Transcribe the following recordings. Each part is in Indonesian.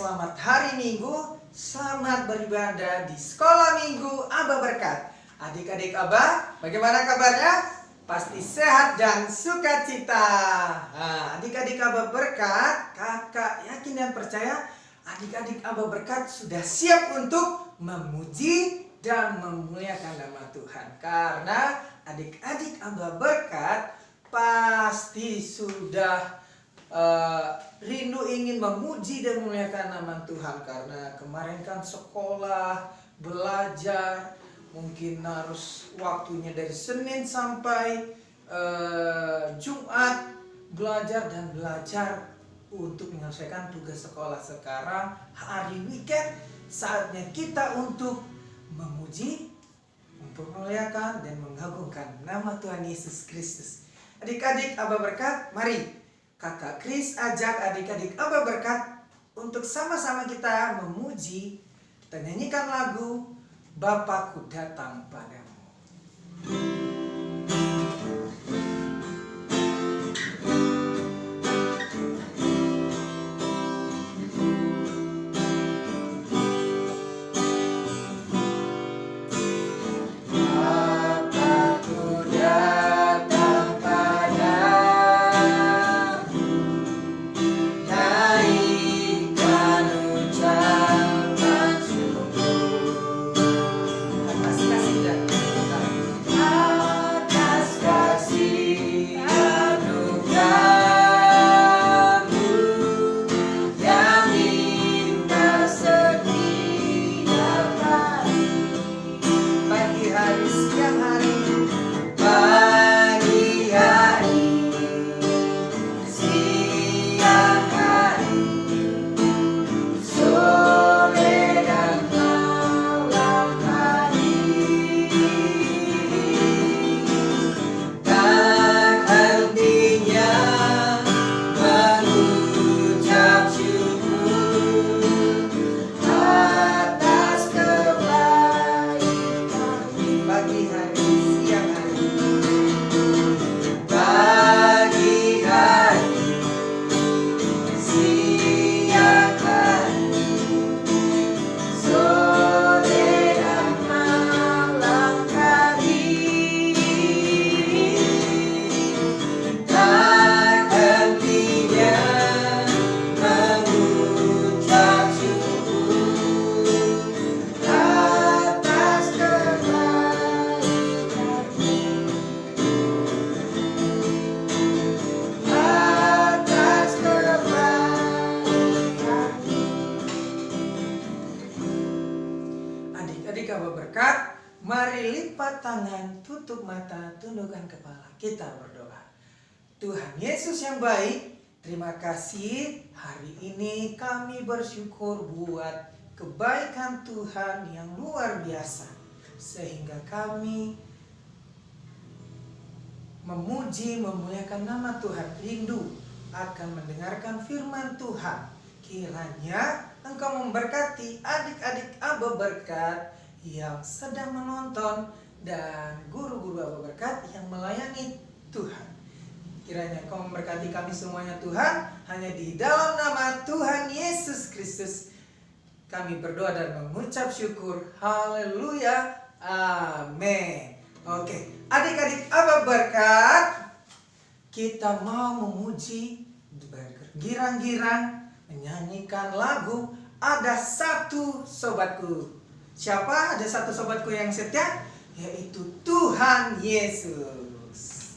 selamat hari Minggu, selamat beribadah di sekolah Minggu Aba Berkat. Adik-adik Aba, bagaimana kabarnya? Pasti sehat dan sukacita. Nah, adik-adik Aba Berkat, kakak yakin dan percaya adik-adik Aba Berkat sudah siap untuk memuji dan memuliakan nama Tuhan. Karena adik-adik Aba Berkat pasti sudah rindu ingin memuji dan memuliakan nama Tuhan. Karena kemarin kan sekolah, belajar, mungkin harus waktunya dari Senin sampai Jumat belajar dan belajar untuk menyelesaikan tugas sekolah. Sekarang hari weekend, saatnya kita untuk memuji, mempermuliakan dan mengagungkan nama Tuhan Yesus Kristus. Adik-adik Aba Berkat, mari Kakak Kris ajak adik-adik Aba Berkat untuk sama-sama kita memuji. Kita nyanyikan lagu Bapakku Datang Padamu. Adik-adik Aba Berkat, mari lipat tangan, tutup mata, tundukkan kepala, kita berdoa. Tuhan Yesus yang baik, terima kasih hari ini kami bersyukur buat kebaikan Tuhan yang luar biasa. Sehingga kami memuji, memuliakan nama Tuhan, rindu akan mendengarkan firman Tuhan. Kiranya Engkau memberkati adik-adik Aba Berkat yang sedang menonton dan guru-guru Aba Berkat yang melayani Tuhan. Kiranya Engkau memberkati kami semuanya Tuhan. Hanya di dalam nama Tuhan Yesus Kristus kami berdoa dan mengucap syukur. Haleluya. Amin. Oke, adik-adik Aba Berkat, kita mau memuji, bergirang-girang, menyanyikan lagu Ada Satu Sobatku. Siapa ada satu sobatku yang setia? Yaitu Tuhan Yesus.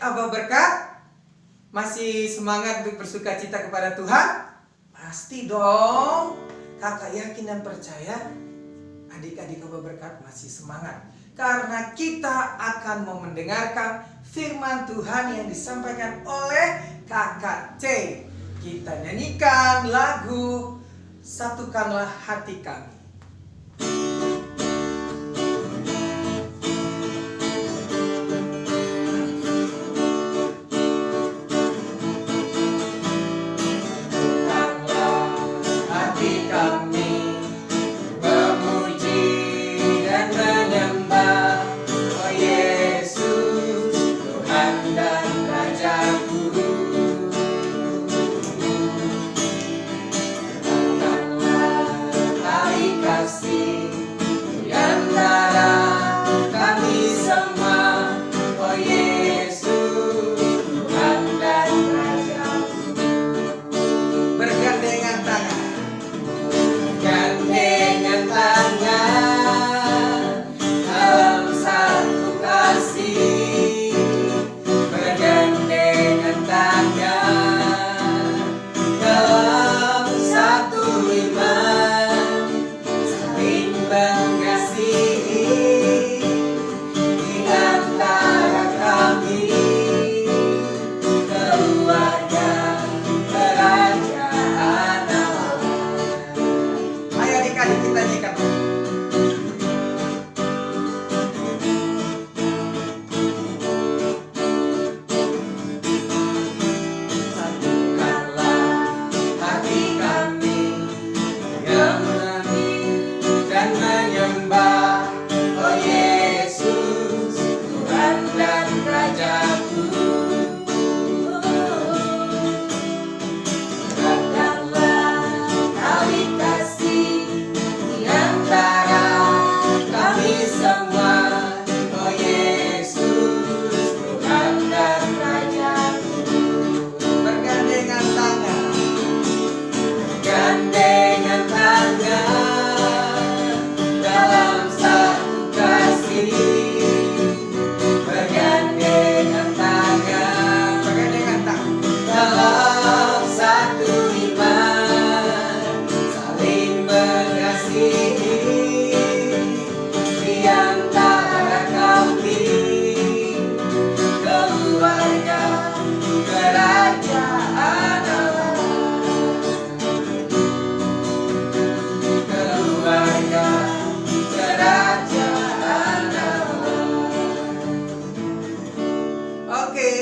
Abah Berkat? Masih semangat untuk bersuka cita kepada Tuhan? Pasti dong. Kakak yakin dan percaya adik-adik Abah Berkat masih semangat, karena kita akan mau mendengarkan firman Tuhan yang disampaikan oleh Kakak C. Kita nyanyikan lagu Satukanlah Hati Kami.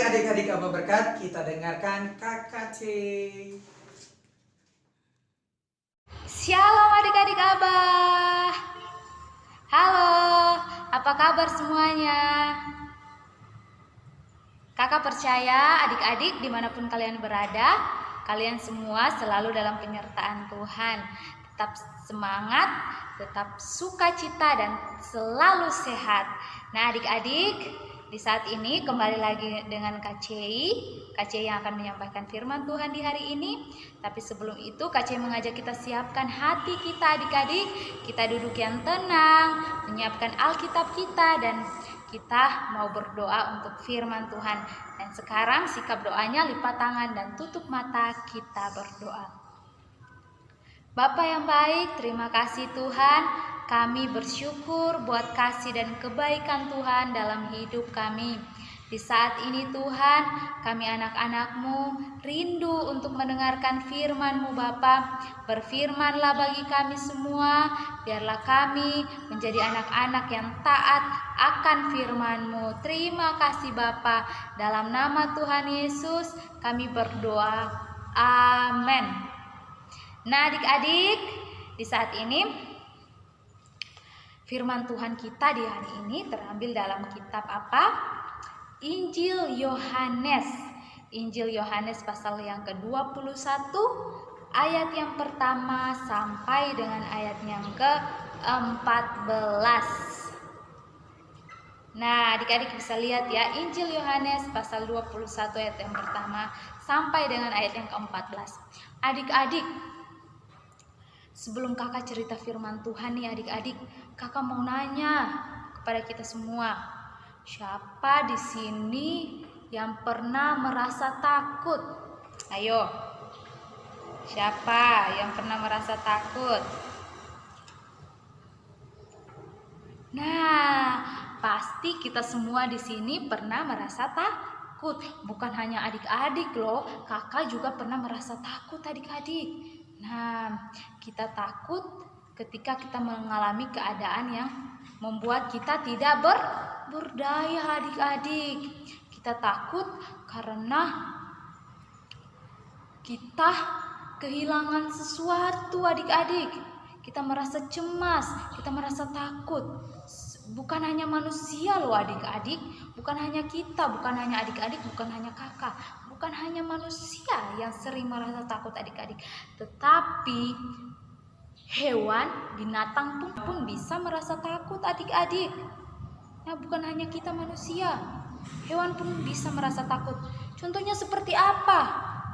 Adik-adik Abah Berkat, kita dengarkan Kakak C. Shalom adik-adik Abah. Halo, apa kabar semuanya? Kakak percaya adik-adik dimanapun kalian berada, kalian semua selalu dalam penyertaan Tuhan. Tetap semangat, tetap sukacita dan selalu sehat. Nah adik-adik, di saat ini kembali lagi dengan Kak Cei yang akan menyampaikan firman Tuhan di hari ini. Tapi sebelum itu Kak Cei mengajak kita siapkan hati kita adik-adik. Kita duduk yang tenang, menyiapkan Alkitab kita dan kita mau berdoa untuk firman Tuhan. Dan sekarang sikap doanya lipat tangan dan tutup mata, kita berdoa. Bapa yang baik, terima kasih Tuhan. Kami bersyukur buat kasih dan kebaikan Tuhan dalam hidup kami. Di saat ini Tuhan, kami anak-anak-Mu rindu untuk mendengarkan firman-Mu Bapa. Berfirmanlah bagi kami semua, biarlah kami menjadi anak-anak yang taat akan firman-Mu. Terima kasih Bapa, dalam nama Tuhan Yesus kami berdoa. Amin. Nah adik-adik, di saat ini firman Tuhan kita di hari ini terambil dalam kitab apa? Injil Yohanes. Injil Yohanes pasal yang ke-21 ayat yang pertama sampai dengan ayat yang ke-14. Nah, adik-adik bisa lihat ya, Injil Yohanes pasal 21 ayat yang pertama sampai dengan ayat yang ke-14. Adik-adik, sebelum kakak cerita firman Tuhan nih adik-adik, kakak mau nanya kepada kita semua. Siapa di sini yang pernah merasa takut? Ayo, siapa yang pernah merasa takut? Nah, pasti kita semua di sini pernah merasa takut. Bukan hanya adik-adik loh, kakak juga pernah merasa takut adik-adik. Nah, kita takut ketika kita mengalami keadaan yang membuat kita tidak berdaya adik-adik. Kita takut karena kita kehilangan sesuatu adik-adik. Kita merasa cemas, kita merasa takut. Bukan hanya manusia loh adik-adik, bukan hanya kita, bukan hanya adik-adik, bukan hanya kakak, bukan hanya manusia yang sering merasa takut adik-adik, tetapi hewan, binatang pun bisa merasa takut adik-adik. Nah, bukan hanya kita manusia, hewan pun bisa merasa takut. Contohnya seperti apa?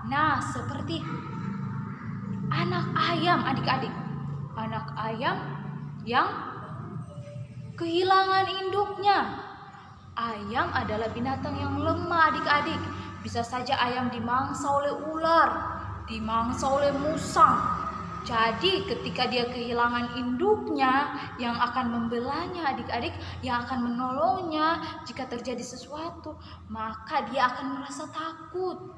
Nah, seperti anak ayam adik-adik. Anak ayam yang kehilangan induknya. Ayam adalah binatang yang lemah adik-adik. Bisa saja ayam dimangsa oleh ular, dimangsa oleh musang. Jadi ketika dia kehilangan induknya yang akan membelanya adik-adik, yang akan menolongnya jika terjadi sesuatu, maka dia akan merasa takut.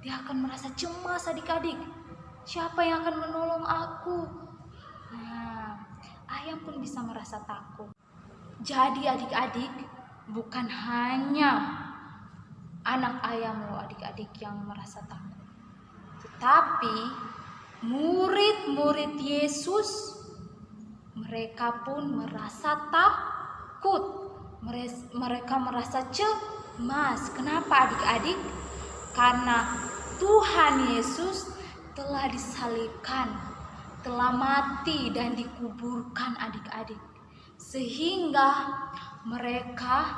Dia akan merasa cemas adik-adik. Siapa yang akan menolong aku? Nah, ayam pun bisa merasa takut. Jadi adik-adik, bukan hanya anak ayam loh adik-adik yang merasa takut, tetapi murid-murid Yesus mereka pun merasa takut. Mereka merasa cemas. Kenapa adik-adik? Karena Tuhan Yesus telah disalibkan, telah mati dan dikuburkan adik-adik. Sehingga mereka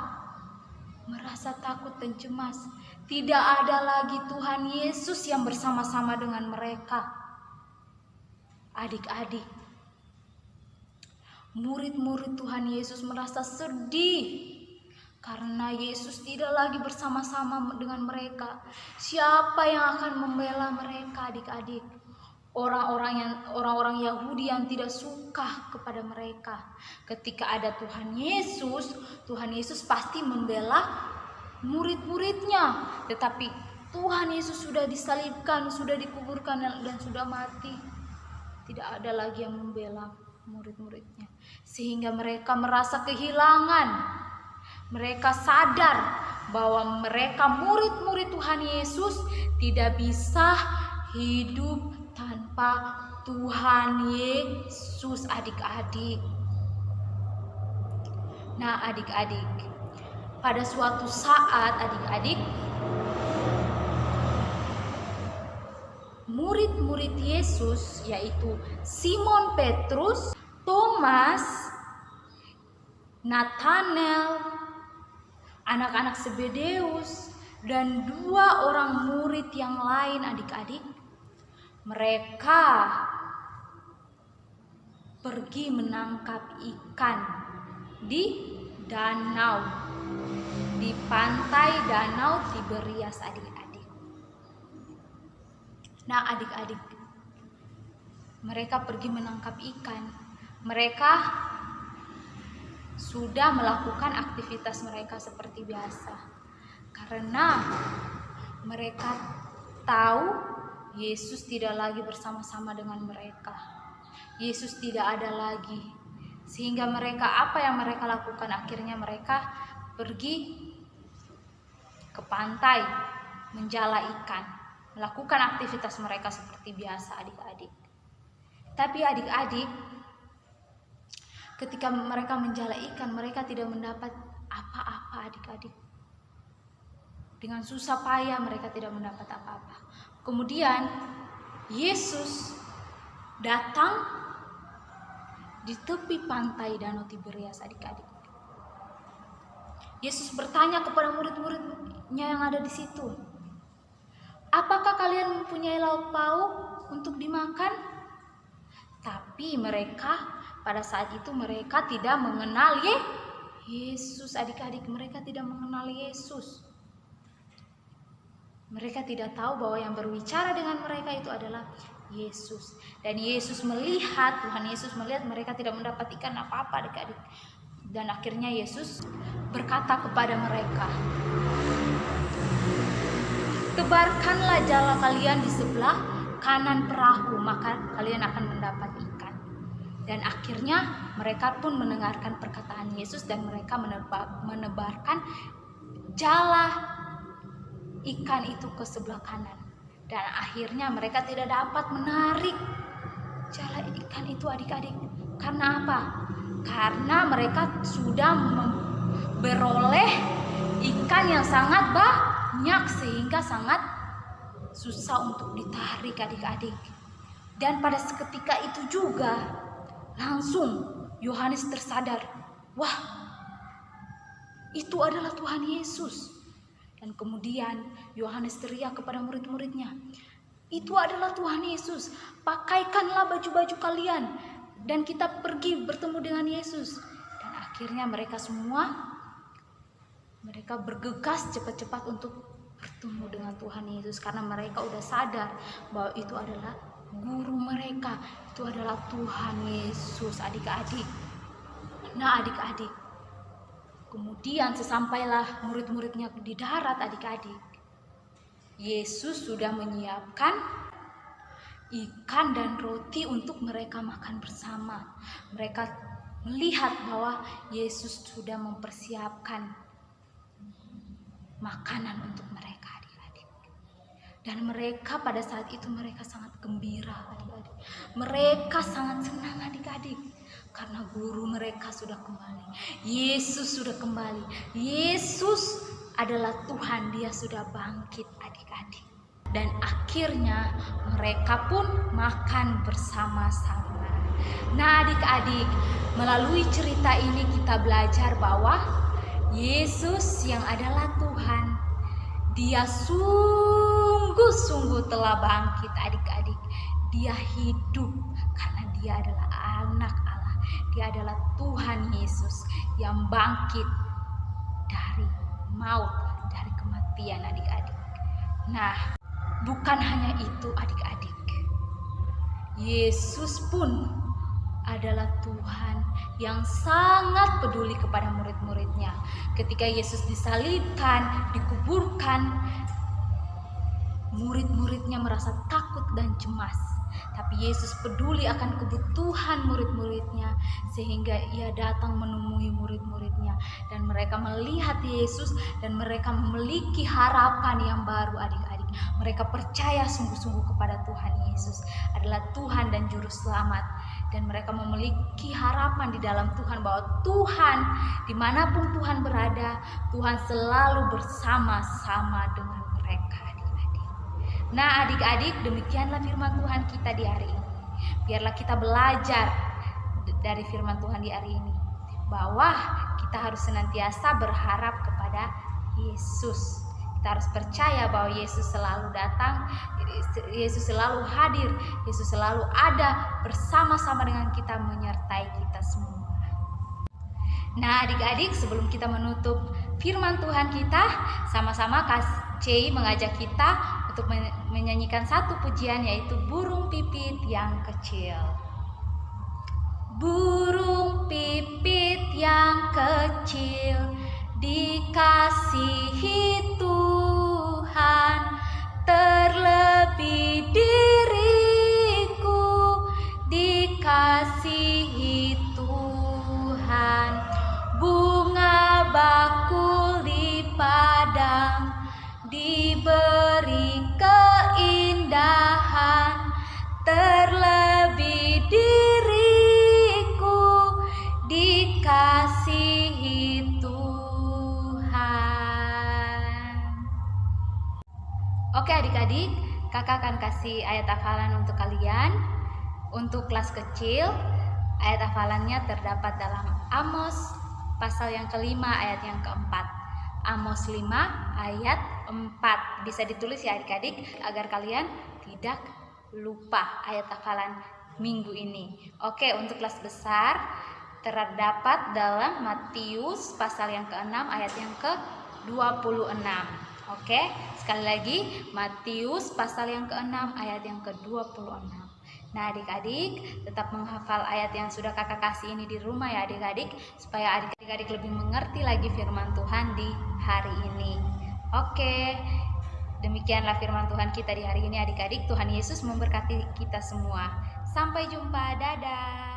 merasa takut dan cemas. Tidak ada lagi Tuhan Yesus yang bersama-sama dengan mereka. Adik-adik, murid-murid Tuhan Yesus merasa sedih karena Yesus tidak lagi bersama-sama dengan mereka. Siapa yang akan membela mereka adik-adik? Orang-orang Yahudi yang tidak suka kepada mereka. Ketika ada Tuhan Yesus pasti membela murid-muridnya. Tetapi Tuhan Yesus sudah disalibkan, sudah dikuburkan dan sudah mati. Tidak ada lagi yang membela murid-muridnya. Sehingga mereka merasa kehilangan. Mereka sadar bahwa mereka murid-murid Tuhan Yesus tidak bisa hidup tanpa Tuhan Yesus adik-adik. Nah adik-adik, pada suatu saat adik-adik, murid-murid Yesus yaitu Simon Petrus, Thomas, Nathanael, anak-anak Zebedeus, dan 2 orang murid yang lain adik-adik, mereka pergi menangkap ikan di danau, di pantai danau Tiberias adik-adik. Nah adik-adik, mereka pergi menangkap ikan. Mereka sudah melakukan aktivitas mereka seperti biasa, karena mereka tahu Yesus tidak lagi bersama-sama dengan mereka. Yesus tidak ada lagi. Sehingga mereka, apa yang mereka lakukan? Akhirnya mereka pergi ke pantai menjala ikan, melakukan aktivitas mereka seperti biasa adik-adik. Tapi adik-adik, ketika mereka menjala ikan, mereka tidak mendapat apa-apa adik-adik. Dengan susah payah mereka tidak mendapat apa-apa. Kemudian Yesus datang di tepi pantai danau Tiberias adik-adik. Yesus bertanya kepada murid-muridnya yang ada di situ, apakah kalian mempunyai lauk pauk untuk dimakan? Tapi mereka pada saat itu mereka tidak mengenal Yesus adik-adik. Mereka tidak mengenal Yesus. Mereka tidak tahu bahwa yang berbicara dengan mereka itu adalah Yesus. Dan Yesus melihat, Tuhan Yesus melihat mereka tidak mendapat ikan apa-apa adik-adik. Dan akhirnya Yesus berkata kepada mereka, "Tebarkanlah jala kalian di sebelah kanan perahu, maka kalian akan mendapat ikan." Dan akhirnya mereka pun mendengarkan perkataan Yesus dan mereka menebarkan jala ikan itu ke sebelah kanan. Dan akhirnya mereka tidak dapat menarik jala ikan itu adik-adik. Karena apa? Karena mereka sudah beroleh ikan yang sangat banyak sehingga sangat susah untuk ditarik adik-adik. Dan pada seketika itu juga langsung Yohanes tersadar, wah, itu adalah Tuhan Yesus. Dan kemudian Yohanes teriak kepada murid-muridnya, "Itu adalah Tuhan Yesus. Pakaikanlah baju-baju kalian dan kita pergi bertemu dengan Yesus." Dan akhirnya mereka bergegas cepat-cepat untuk bertemu dengan Tuhan Yesus karena mereka udah sadar bahwa itu adalah guru mereka, itu adalah Tuhan Yesus adik-adik. Nah adik-adik, kemudian sesampailah murid-muridnya di darat adik-adik, Yesus sudah menyiapkan ikan dan roti untuk mereka makan bersama. Mereka melihat bahwa Yesus sudah mempersiapkan makanan untuk mereka adik-adik. Dan mereka pada saat itu mereka sangat gembira adik-adik. Mereka sangat senang adik-adik. Karena guru mereka sudah kembali. Yesus sudah kembali. Yesus adalah Tuhan. Dia sudah bangkit adik-adik. Dan akhirnya mereka pun makan bersama-sama. Nah adik-adik, melalui cerita ini kita belajar bahwa Yesus yang adalah Tuhan, Dia sungguh-sungguh telah bangkit adik-adik. Dia hidup karena Dia adalah anak Allah. Dia adalah Tuhan Yesus yang bangkit dari maut, dari kematian adik-adik. Nah, bukan hanya itu adik-adik. Yesus pun adalah Tuhan yang sangat peduli kepada murid-muridnya. Ketika Yesus disalibkan, dikuburkan, murid-muridnya merasa takut dan cemas. Tapi Yesus peduli akan kebutuhan murid-muridnya sehingga Ia datang menemui murid-muridnya dan mereka melihat Yesus dan mereka memiliki harapan yang baru adik-adik. Mereka percaya sungguh-sungguh kepada Tuhan Yesus adalah Tuhan dan Juru Selamat, dan mereka memiliki harapan di dalam Tuhan bahwa Tuhan dimanapun Tuhan berada, Tuhan selalu bersama-sama dengan mereka. Nah adik-adik, demikianlah firman Tuhan kita di hari ini. Biarlah kita belajar dari firman Tuhan di hari ini, bahwa kita harus senantiasa berharap kepada Yesus. Kita harus percaya bahwa Yesus selalu datang, Yesus selalu hadir, Yesus selalu ada bersama-sama dengan kita, menyertai kita semua. Nah adik-adik, sebelum kita menutup firman Tuhan kita, sama-sama Kak C mengajak kita untuk menyanyikan satu pujian, yaitu Burung Pipit yang Kecil. Burung pipit yang kecil, dikasihi Tuhan, terlebih diriku dikasihi Tuhan. Bunga bakul di padang diberi keindahan, terlebih diriku dikasihi Tuhan. Oke adik-adik, kakak akan kasih ayat hafalan untuk kalian. Untuk kelas kecil, ayat hafalannya terdapat dalam Amos pasal yang kelima ayat yang keempat. Amos 5 ayat 4. Bisa ditulis ya adik-adik agar kalian tidak lupa ayat hafalan minggu ini. Oke, untuk kelas besar terdapat dalam Matius pasal yang ke-6 ayat yang ke-26. Oke, sekali lagi Matius pasal yang ke-6 ayat yang ke-26. Nah adik-adik tetap menghafal ayat yang sudah kakak kasih ini di rumah ya adik-adik, supaya adik-adik lebih mengerti lagi firman Tuhan di hari ini. Oke, demikianlah firman Tuhan kita di hari ini adik-adik. Tuhan Yesus memberkati kita semua. Sampai jumpa, dadah.